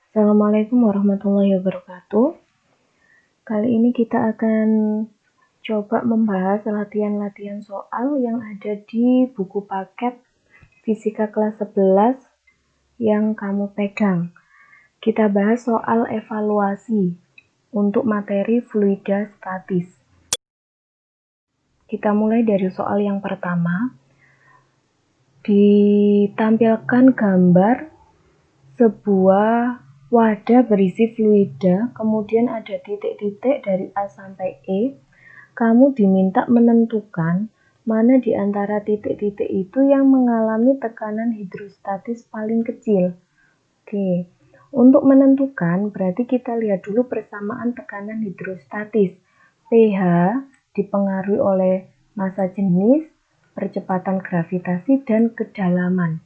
Assalamualaikum warahmatullahi wabarakatuh. Kali ini kita akan coba membahas latihan-latihan soal yang ada di buku paket Fisika kelas 11 yang kamu pegang. Kita bahas soal evaluasi untuk materi fluida statis. Kita mulai dari soal yang pertama. Ditampilkan gambar sebuah wadah berisi fluida, kemudian ada titik-titik dari A sampai E. Kamu diminta menentukan mana di antara titik-titik itu yang mengalami tekanan hidrostatis paling kecil. Oke, untuk menentukan berarti kita lihat dulu persamaan tekanan hidrostatis. pH dipengaruhi oleh massa jenis, percepatan gravitasi, dan kedalaman.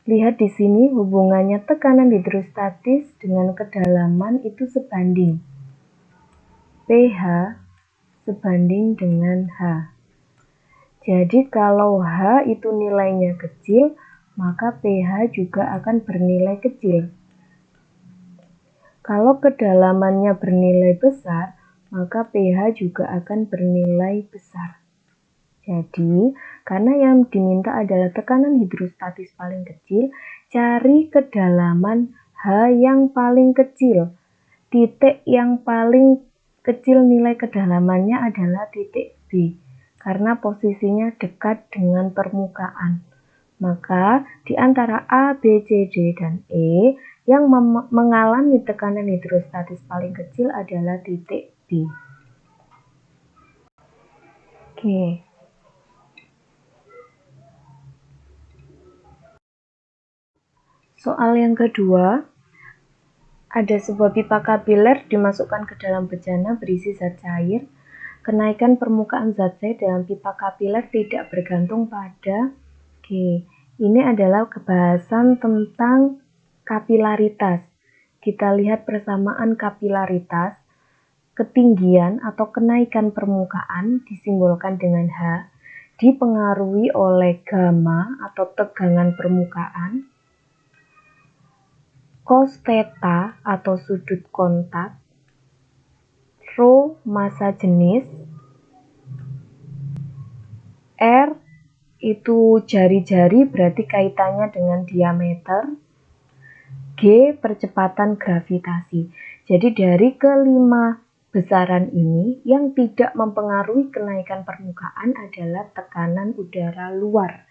Lihat di sini hubungannya tekanan hidrostatis dengan kedalaman itu sebanding. pH sebanding dengan H. Jadi kalau H itu nilainya kecil, maka pH juga akan bernilai kecil. Kalau kedalamannya bernilai besar, maka pH juga akan bernilai besar. Jadi, karena yang diminta adalah tekanan hidrostatis paling kecil, cari kedalaman H yang paling kecil. Titik yang paling kecil nilai kedalamannya adalah titik B, karena posisinya dekat dengan permukaan. Maka, di antara A, B, C, D, dan E, yang mengalami tekanan hidrostatis paling kecil adalah titik B. Oke. Soal yang kedua, ada sebuah pipa kapiler dimasukkan ke dalam bejana berisi zat cair. Kenaikan permukaan zat cair dalam pipa kapiler tidak bergantung pada ini adalah kebahasan tentang kapilaritas. Kita lihat persamaan kapilaritas. Ketinggian atau kenaikan permukaan disimbolkan dengan H, dipengaruhi oleh gamma atau tegangan permukaan, cos theta atau sudut kontak, rho massa jenis, R itu jari-jari berarti kaitannya dengan diameter, G percepatan gravitasi. Jadi dari kelima besaran ini yang tidak mempengaruhi kenaikan permukaan adalah tekanan udara luar.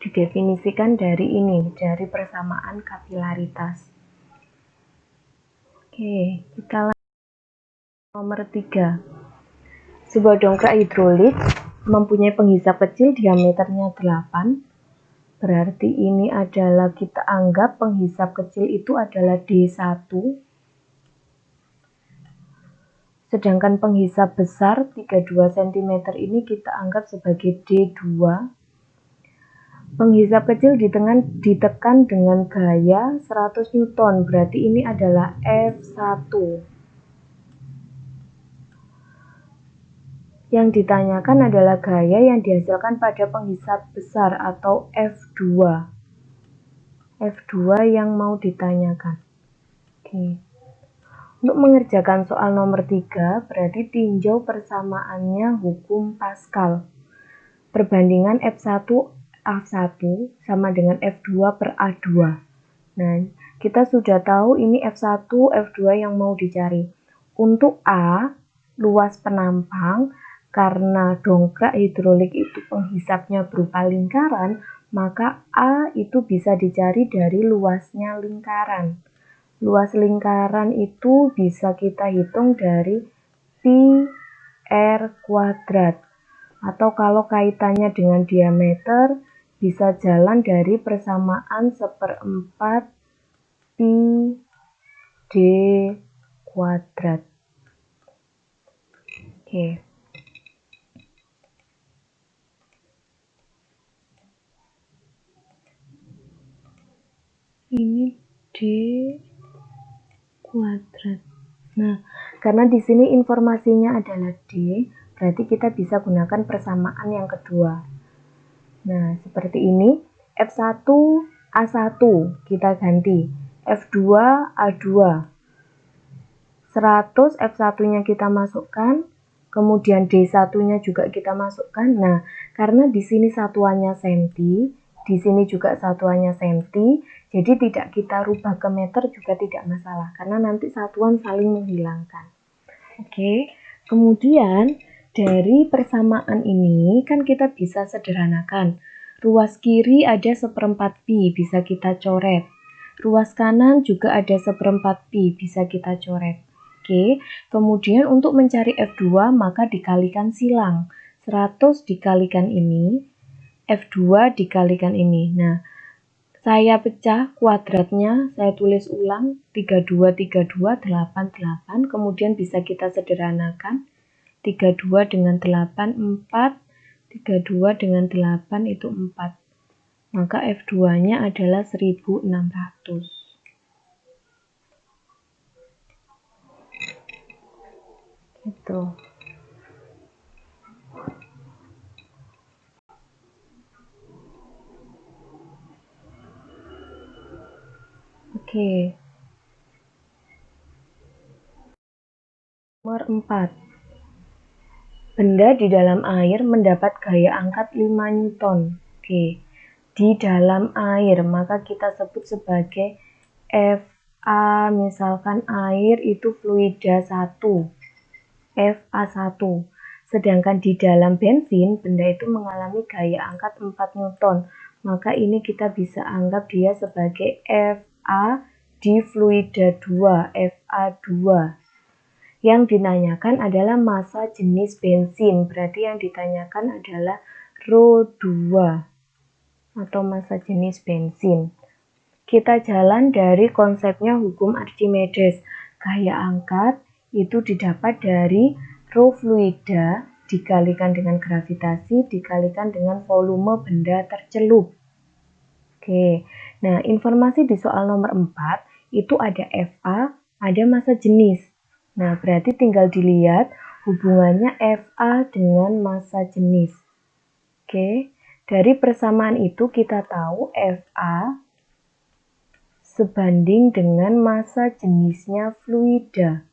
Didefinisikan dari ini, dari persamaan kapilaritas. Oke, kita lanjut nomor 3. Sebuah dongkrak hidrolik mempunyai penghisap kecil diameternya 8. Berarti ini adalah kita anggap penghisap kecil itu adalah D1. Sedangkan penghisap besar 32 cm ini kita anggap sebagai D2. Penghisap kecil ditekan dengan gaya 100 Newton, berarti ini adalah F1. Yang ditanyakan adalah gaya yang dihasilkan pada penghisap besar atau F2. F2 yang mau ditanyakan. Oke. Untuk mengerjakan soal nomor 3, berarti tinjau persamaannya hukum Pascal. Perbandingan F1 A1 sama dengan F2 per A2. Nah, kita sudah tahu ini F1, F2 yang mau dicari. Untuk A, luas penampang, karena dongkrak hidrolik itu penghisapnya berupa lingkaran, maka A itu bisa dicari dari luasnya lingkaran. Luas lingkaran itu bisa kita hitung dari pi R kuadrat. Atau kalau kaitannya dengan diameter, bisa jalan dari persamaan 1/4 pi d kuadrat. Oke. Ini d kuadrat. Nah, karena di sini informasinya adalah d, berarti kita bisa gunakan persamaan yang kedua. Nah, seperti ini, F1 A1 kita ganti. F2A2. 100 F1-nya kita masukkan, kemudian D1-nya juga kita masukkan. Nah, karena di sini satuannya senti, di sini juga satuannya senti, jadi tidak kita rubah ke meter juga tidak masalah, karena nanti satuan saling menghilangkan. Oke, kemudian dari persamaan ini kan kita bisa sederhanakan. Ruas kiri ada 1/4 pi, bisa kita coret. Ruas kanan juga ada 1/4 pi, bisa kita coret. Oke, kemudian untuk mencari F2 maka dikalikan silang. 100 dikalikan ini, F2 dikalikan ini. Nah, saya pecah kuadratnya, saya tulis ulang, 32, 32, 8, 8, kemudian bisa kita sederhanakan, 32 dengan 8, 4, 32 dengan 8 itu 4. Maka F2-nya adalah 1600. Gitu. Oke. Nomor 4. Benda di dalam air mendapat gaya angkat 5 Newton. Oke. Di dalam air, maka kita sebut sebagai FA, misalkan air itu fluida 1. FA1. Sedangkan di dalam bensin, benda itu mengalami gaya angkat 4 Newton. Maka ini kita bisa anggap dia sebagai FA di fluida 2, FA2. Yang ditanyakan adalah massa jenis bensin. Berarti yang ditanyakan adalah ρ2 atau massa jenis bensin. Kita jalan dari konsepnya hukum Archimedes. Gaya angkat itu didapat dari rho fluida dikalikan dengan gravitasi dikalikan dengan volume benda tercelup. Oke, nah informasi di soal nomor 4 itu ada FA, ada massa jenis. Nah, berarti tinggal dilihat hubungannya FA dengan massa jenis. Oke, dari persamaan itu kita tahu FA sebanding dengan massa jenisnya fluida.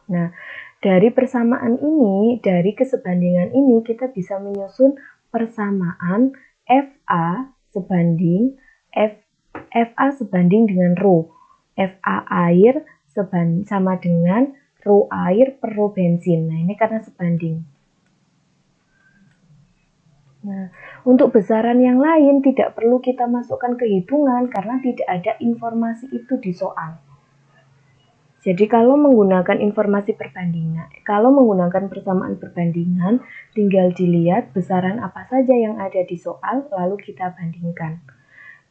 Nah, dari persamaan ini, dari kesebandingan ini, kita bisa menyusun persamaan FA sebanding FA sebanding dengan rho. FA air sama dengan rho air per rho bensin. Nah, ini karena sebanding. Nah, untuk besaran yang lain tidak perlu kita masukkan ke hitungan karena tidak ada informasi itu di soal. Jadi kalau menggunakan informasi perbandingan, kalau menggunakan persamaan perbandingan, tinggal dilihat besaran apa saja yang ada di soal, lalu kita bandingkan.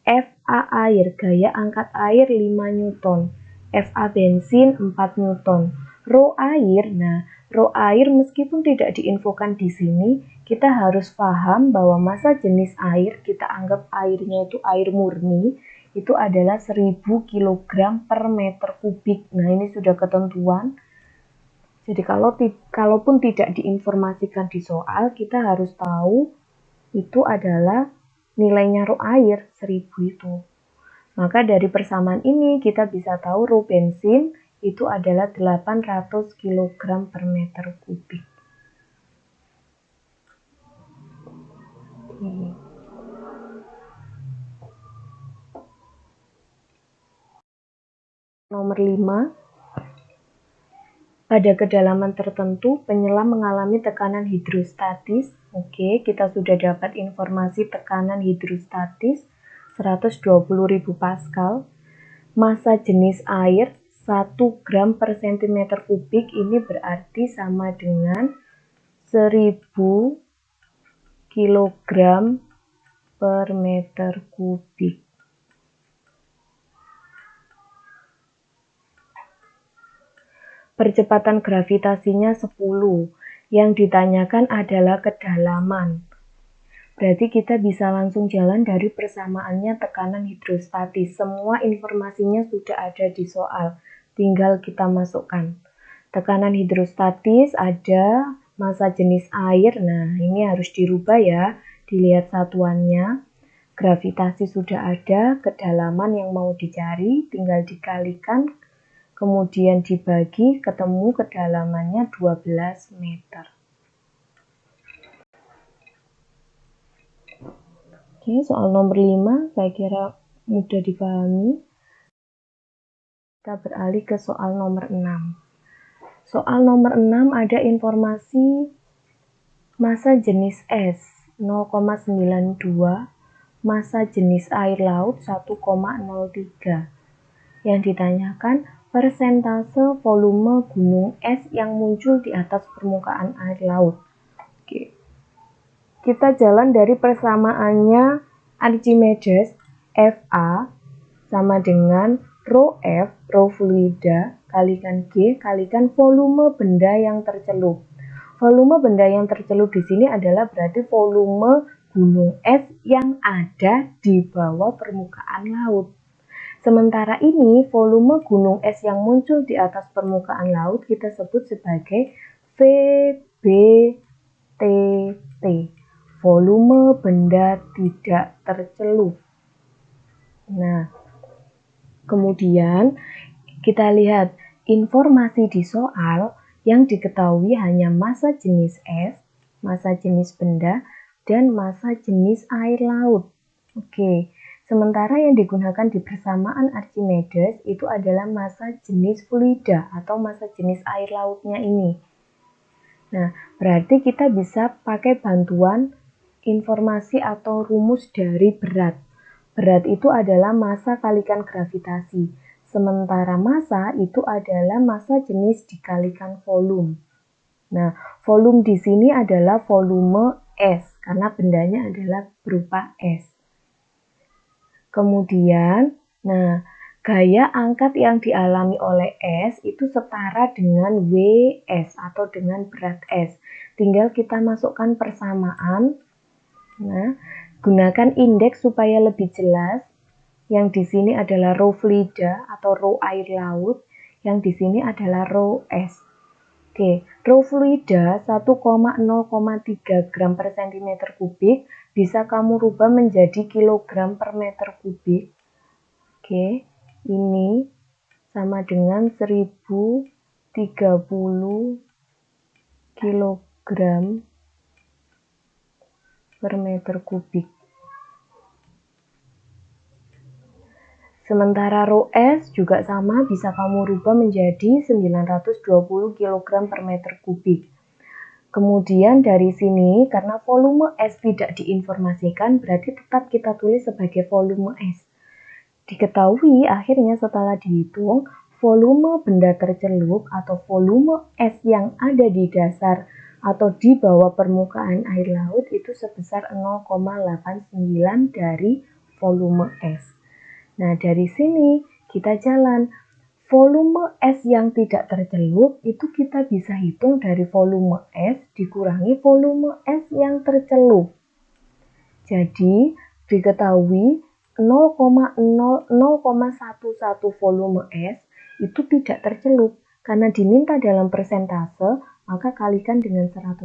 FA air, gaya angkat air 5 Newton. FA bensin 4 Newton. Rho air, nah rho air meskipun tidak diinfokan di sini, kita harus paham bahwa massa jenis air, kita anggap airnya itu air murni, itu adalah 1000 kg per meter kubik. Nah, ini sudah ketentuan. Jadi kalaupun tidak diinformasikan di soal, kita harus tahu itu adalah nilainya rho air 1000 itu. Maka dari persamaan ini kita bisa tahu rho bensin itu adalah 800 kg per meter kubik. Nomor 5. Pada kedalaman tertentu, penyelam mengalami tekanan hidrostatis. Oke, kita sudah dapat informasi tekanan hidrostatis 120.000 Pascal. Massa jenis air 1 gram per cm kubik ini berarti sama dengan 1000 kg per meter kubik. Percepatan gravitasinya 10. Yang ditanyakan adalah kedalaman. Berarti kita bisa langsung jalan dari persamaannya tekanan hidrostatis. Semua informasinya sudah ada di soal. Tinggal kita masukkan. Tekanan hidrostatis ada massa jenis air. Nah, ini harus dirubah ya. Dilihat satuannya. Gravitasi sudah ada, kedalaman yang mau dicari tinggal dikalikan, kemudian dibagi, ketemu kedalamannya 12 meter. Oke, soal nomor 5 saya kira mudah dipahami. Kita beralih ke soal nomor 6. Soal nomor 6 ada informasi massa jenis es 0,92, massa jenis air laut 1,03. Yang ditanyakan persentase volume gunung es yang muncul di atas permukaan air laut. Oke. Kita jalan dari persamaannya Archimedes, Fa sama dengan rho F, rho fluida, kalikan G, kalikan volume benda yang tercelup. Volume benda yang tercelup di sini adalah berarti volume gunung es yang ada di bawah permukaan laut. Sementara ini, volume gunung es yang muncul di atas permukaan laut kita sebut sebagai VBTT, volume benda tidak tercelup. Nah, kemudian kita lihat informasi di soal yang diketahui hanya massa jenis es, massa jenis benda, dan massa jenis air laut. Oke, sementara yang digunakan di persamaan Archimedes itu adalah massa jenis fluida atau massa jenis air lautnya ini. Nah, berarti kita bisa pakai bantuan informasi atau rumus dari berat. Berat itu adalah massa kalikan gravitasi, sementara massa itu adalah massa jenis dikalikan volume. Nah, volume di sini adalah volume es, karena bendanya adalah berupa es. Kemudian, gaya angkat yang dialami oleh es itu setara dengan Ws atau dengan berat es. Tinggal kita masukkan persamaan. Nah, gunakan indeks supaya lebih jelas. Yang di sini adalah rho fluida atau rho air laut, yang di sini adalah rho es. Oke, rho fluida 1,0,3 gram per cm kubik bisa kamu rubah menjadi kilogram per meter kubik. Oke, ini sama dengan 1030 kilogram per meter kubik. Sementara rho es juga sama, bisa kamu rubah menjadi 920 kg per meter kubik. Kemudian dari sini, karena volume es tidak diinformasikan, berarti tetap kita tulis sebagai volume es. Diketahui akhirnya setelah dihitung, volume benda tercelup atau volume es yang ada di dasar atau di bawah permukaan air laut itu sebesar 0,89 dari volume es. Nah, dari sini kita jalan. Volume es yang tidak tercelup itu kita bisa hitung dari volume es dikurangi volume es yang tercelup. Jadi, diketahui 0,11 volume es itu tidak tercelup. Karena diminta dalam persentase, maka kalikan dengan 100%.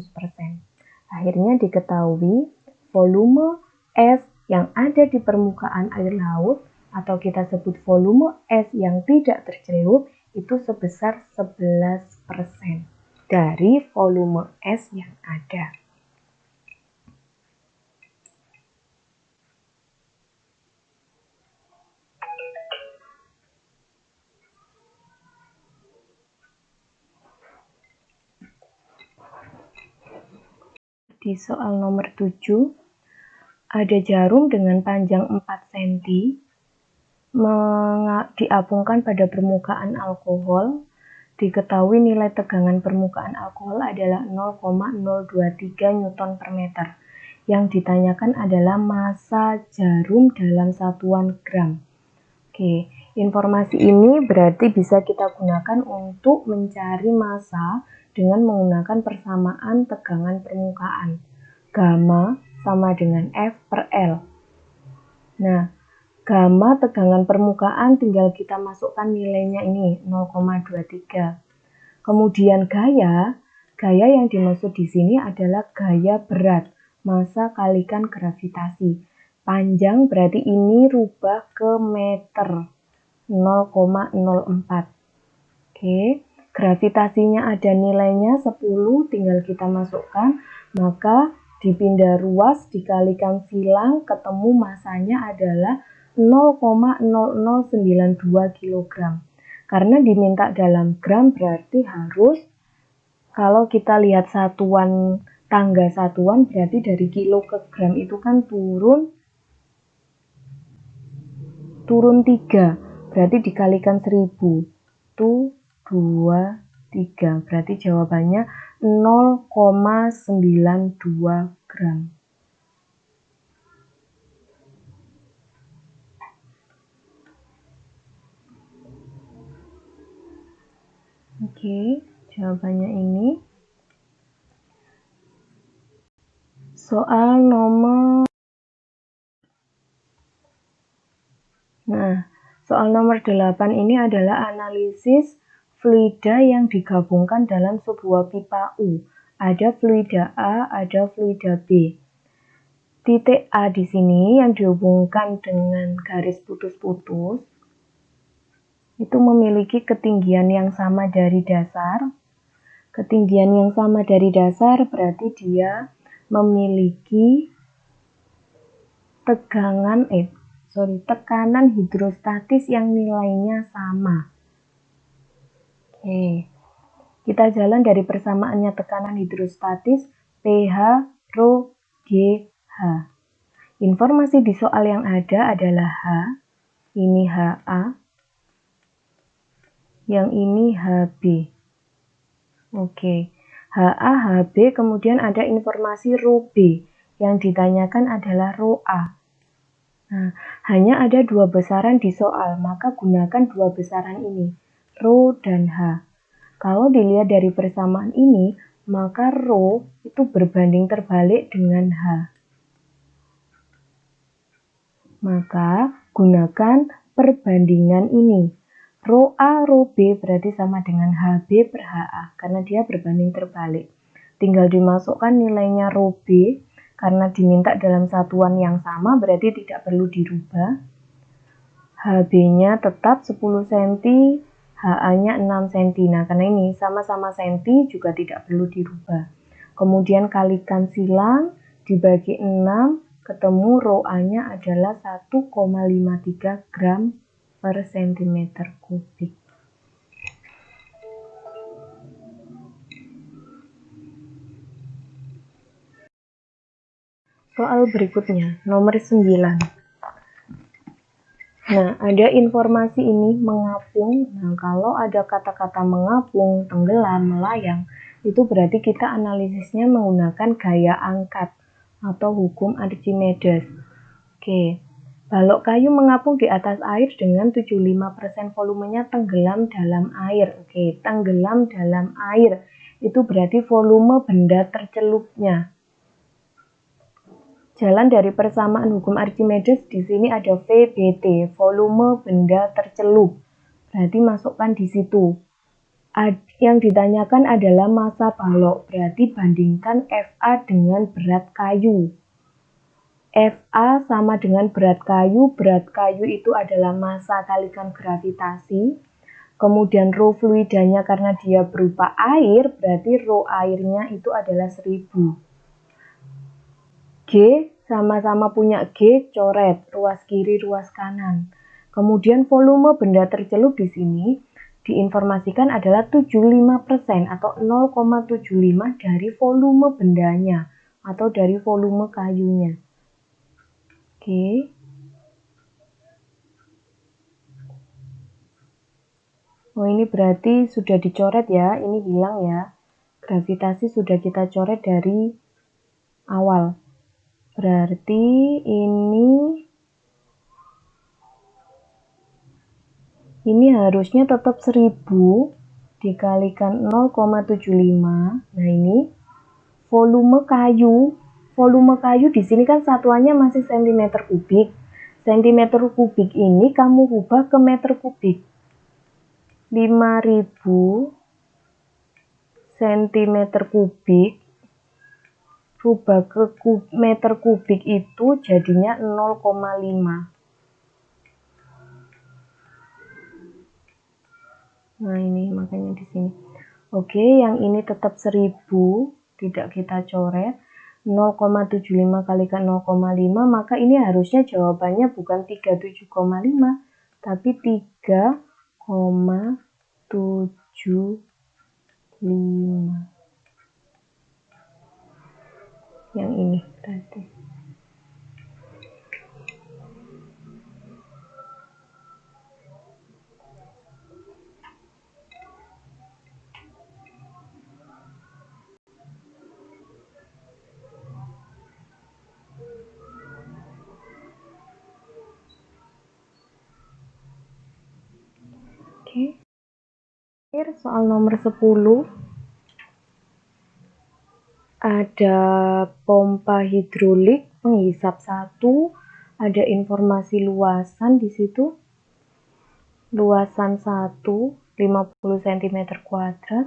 Akhirnya diketahui volume es yang ada di permukaan air laut atau kita sebut volume es yang tidak tercelup itu sebesar 11% dari volume es yang ada. Di soal nomor 7, ada jarum dengan panjang 4 cm diapungkan pada permukaan alkohol. Diketahui nilai tegangan permukaan alkohol adalah 0,023 Newton per meter. Yang ditanyakan adalah massa jarum dalam satuan gram. Oke, informasi ini berarti bisa kita gunakan untuk mencari massa dengan menggunakan persamaan tegangan permukaan. Gamma sama dengan F per L. Nah, gamma tegangan permukaan tinggal kita masukkan nilainya ini 0,23. Kemudian gaya yang dimaksud di sini adalah gaya berat, massa kalikan gravitasi. Panjang berarti ini rubah ke meter, 0,04. Oke, gravitasinya ada nilainya 10, tinggal kita masukkan, maka dipindah ruas dikalikan silang, ketemu masanya adalah 0,0092 kg. Karena diminta dalam gram berarti harus, kalau kita lihat satuan tangga satuan berarti dari kilo ke gram itu kan turun 3, berarti dikalikan 1000. 2, 3, berarti jawabannya 0,92 gram. Oke, jawabannya ini. Soal nomor soal nomor 8 ini adalah analisis fluida yang digabungkan dalam sebuah pipa U. Ada fluida A, ada fluida B. Titik A di sini yang dihubungkan dengan garis putus-putus itu memiliki ketinggian yang sama dari dasar. Ketinggian yang sama dari dasar berarti dia memiliki tekanan hidrostatis yang nilainya sama. Oke. Kita jalan dari persamaannya tekanan hidrostatis pH rho GH. Informasi di soal yang ada adalah H, ini HA, yang ini HB. Oke, HA, HB, kemudian ada informasi rho B, yang ditanyakan adalah rho A. Nah, hanya ada 2 besaran di soal, maka gunakan 2 besaran ini, rho dan H. Kalau dilihat dari persamaan ini, maka rho itu berbanding terbalik dengan H. Maka gunakan perbandingan ini. Rho A, rho B berarti sama dengan HB per HA, karena dia berbanding terbalik. Tinggal dimasukkan nilainya rho B, karena diminta dalam satuan yang sama berarti tidak perlu dirubah. HB-nya tetap 10 cm, HA-nya 6 cm. Nah, karena ini sama-sama cm juga tidak perlu dirubah. Kemudian kalikan silang, dibagi 6, ketemu rho A-nya adalah 1,53 gram per cm kubik. Soal berikutnya, nomor 9. Nah, ada informasi ini mengapung. Nah, kalau ada kata-kata mengapung, tenggelam, melayang, itu berarti kita analisisnya menggunakan gaya angkat atau hukum Archimedes. Oke, balok kayu mengapung di atas air dengan 75% volumenya tenggelam dalam air. Oke, tenggelam dalam air itu berarti volume benda tercelupnya. Jalan dari persamaan hukum Archimedes, di sini ada VBT, volume benda tercelup. Berarti masukkan di situ. Yang ditanyakan adalah massa balok, berarti bandingkan FA dengan berat kayu. FA sama dengan berat kayu itu adalah massa kalikan gravitasi. Kemudian rho fluidanya karena dia berupa air, berarti rho airnya itu adalah 1000. G sama-sama punya G, coret, ruas kiri, ruas kanan. Kemudian volume benda tercelup di sini diinformasikan adalah 75% atau 0,75 dari volume bendanya atau dari volume kayunya. Oke. Oh, ini berarti sudah dicoret ya, ini hilang ya. Gravitasi sudah kita coret dari awal. Berarti ini harusnya tetap 1000 dikalikan 0,75. Nah, ini volume kayu. Volume kayu di sini kan satuannya masih cm kubik. Cm kubik ini kamu ubah ke meter kubik. 5000 cm kubik rubah ke meter kubik itu jadinya 0,5. Nah, ini makanya di sini. Oke, yang ini tetap 1000, tidak kita coret. 0,75 kali ke 0,5, maka ini harusnya jawabannya bukan 37,5, tapi 3,75. Yang ini berarti. Oke. Soal nomor 10. Ada pompa hidrolik penghisap 1, ada informasi luasan di situ. Luasan 1 50 cm kuadrat,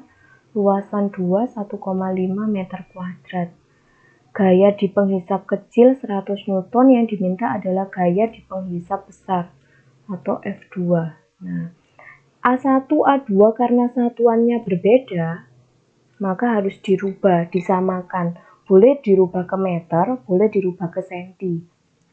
luasan 2 1,5 meter kuadrat. Gaya di penghisap kecil 100 Newton, yang diminta adalah gaya di penghisap besar atau F2. Nah, A1, A2 karena satuannya berbeda, maka harus dirubah, disamakan. Boleh dirubah ke meter, boleh dirubah ke senti.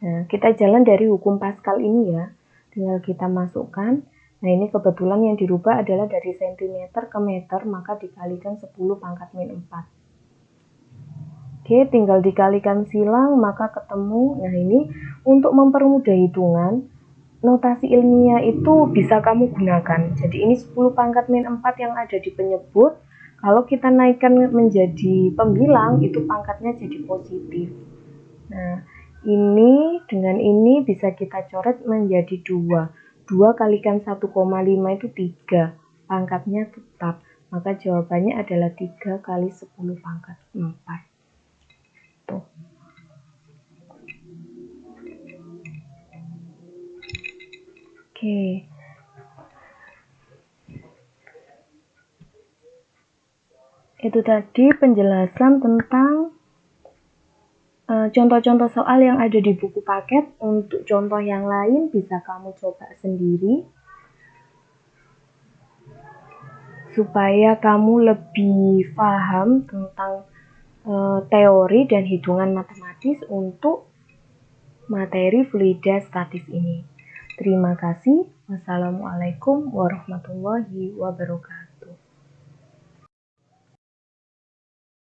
Nah, kita jalan dari hukum Pascal ini ya. Tinggal kita masukkan. Nah, ini kebetulan yang dirubah adalah dari sentimeter ke meter, maka dikalikan 10 pangkat min 4. Oke, tinggal dikalikan silang, maka ketemu. Nah, ini untuk mempermudah hitungan, notasi ilmiah itu bisa kamu gunakan. Jadi ini 10 pangkat min 4 yang ada di penyebut. Kalau kita naikkan menjadi pembilang, itu pangkatnya jadi positif. Nah, ini dengan ini bisa kita coret menjadi 2. 2 kalikan 1,5 itu 3. Pangkatnya tetap. Maka jawabannya adalah 3 kali 10 pangkat 4. Tuh. Oke. Itu tadi penjelasan tentang contoh-contoh soal yang ada di buku paket. Untuk contoh yang lain bisa kamu coba sendiri supaya kamu lebih paham tentang teori dan hitungan matematis untuk materi fluida statis ini. Terima kasih. Wassalamualaikum warahmatullahi wabarakatuh.